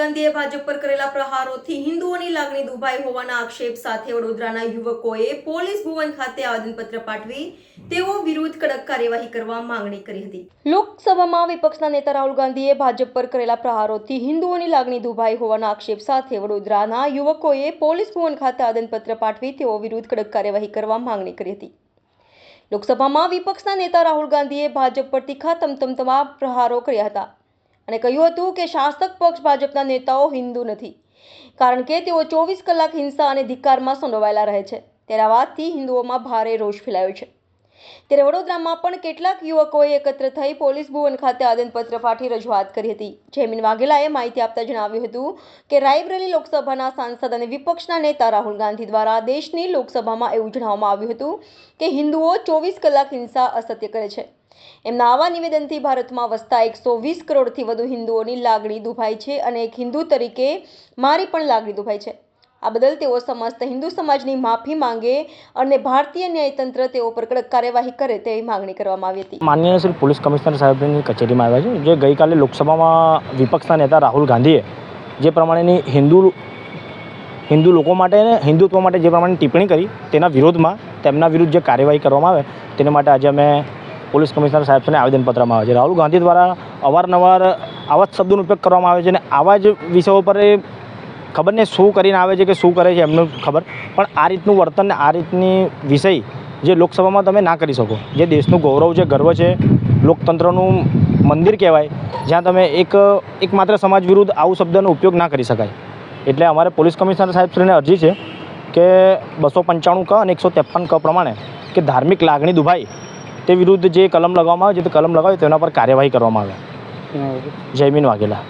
ગાંધીએ ભાજપ પર કરેલા પ્રહારોથી હિન્દુઓની લાગણી દુભાઈ હોવાના આક્ષેપ સાથે વડોદરાના યુવકોએ પોલીસ ભવન ખાતે આવેદનપત્ર પાઠવી તેઓ વિરુદ્ધ કડક કાર્યવાહી કરવા માંગણી કરી હતી। લોકસભામાં વિપક્ષના નેતા રાહુલ ગાંધીએ ભાજપ પર કરેલા પ્રહારોથી હિન્દુઓની લાગણી દુભાઈ હોવાના આક્ષેપ સાથે વડોદરાના યુવકોએ પોલીસ ભવન ખાતે આવેદનપત્ર પાઠવી તેઓ વિરુદ્ધ કડક કાર્યવાહી કરવા માંગણી કરી હતી। લોકસભામાં વિપક્ષના નેતા રાહુલ ગાંધીએ ભાજપ પર તીખા તમતમતા પ્રહારો કર્યા હતા અને કહ્યું હતું કે શાસક પક્ષ ભાજપના નેતાઓ હિન્દુ નથી, કારણ કે તેઓ 24 કલાક હિંસા અને ધિક્કારમાં સંડોવાયેલા રહે છે। ત્યારે આ વાતથી હિન્દુઓમાં ભારે રોષ ફેલાયો છે। ત્યારે વડોદરામાં પણ કેટલાક યુવકોએ એકત્ર થઈ પોલીસ ભવન ખાતે આવેદનપત્ર પાઠવી રજૂઆત કરી હતી। જયમીન વાઘેલાએ માહિતી આપતા જણાવ્યું હતું કે રાયબરેલી લોકસભાના સાંસદ અને વિપક્ષના નેતા રાહુલ ગાંધી દ્વારા દેશની લોકસભામાં એવું જણાવવામાં આવ્યું હતું કે હિન્દુઓ 24 કલાક હિંસા અસત્ય કરે છે। એમના આવા નિવેદનથી ભારતમાં વસતા 120 કરોડથી વધુ હિન્દુઓની લાગણી દુભાઈ છે અને એક હિન્દુ તરીકે મારી પણ લાગણી દુભાઈ છે। આ બદલ તેઓ સમસ્ત હિન્દુ સમાજની માફી માંગે અને ભારતીય ન્યાયતંત્ર તેઓ પર કડક કાર્યવાહી કરે તેવી માંગણી કરવામાં આવી હતી। માનનીય શ્રી પોલીસ કમિશનર સાહેબની કચેરીમાં આવ્યા છે, જે ગઈકાલે લોકસભામાં વિપક્ષના નેતા રાહુલ ગાંધીએ જે પ્રમાણેની હિન્દુ લોકો માટે અને હિન્દુત્વ માટે જે પ્રમાણે ટિપ્પણી કરી તેના વિરોધમાં તેમના વિરુદ્ધ જે કાર્યવાહી કરવામાં આવે તેને માટે આજે અમે પોલીસ કમિશનર સાહેબને આવેદનપત્રમાં આવે છે। રાહુલ ગાંધી દ્વારા અવારનવાર આવા જ શબ્દોનો ઉપયોગ કરવામાં આવે છે અને આવા જ વિષયો પર એ ખબર નહીં શું કરીને આવે છે કે શું કરે છે એમનું ખબર, પણ આ રીતનું વર્તન ને આ રીતની વિષય જે લોકસભામાં તમે ના કરી શકો, જે દેશનું ગૌરવ છે, ગર્વ છે, લોકતંત્રનું મંદિર કહેવાય, જ્યાં તમે એક માત્ર સમાજ વિરુદ્ધ આવું શબ્દનો ઉપયોગ ના કરી શકાય। એટલે અમારે પોલીસ કમિશનર સાહેબશ્રીને અરજી છે કે 295 ક અને 153 ક પ્રમાણે કે ધાર્મિક લાગણી દુભાઈ તે વિરુદ્ધ જે કલમ લગાવવામાં આવે છે તે કલમ લગાવી તેના પર કાર્યવાહી કરવામાં આવે। જયમીન વાઘેલા।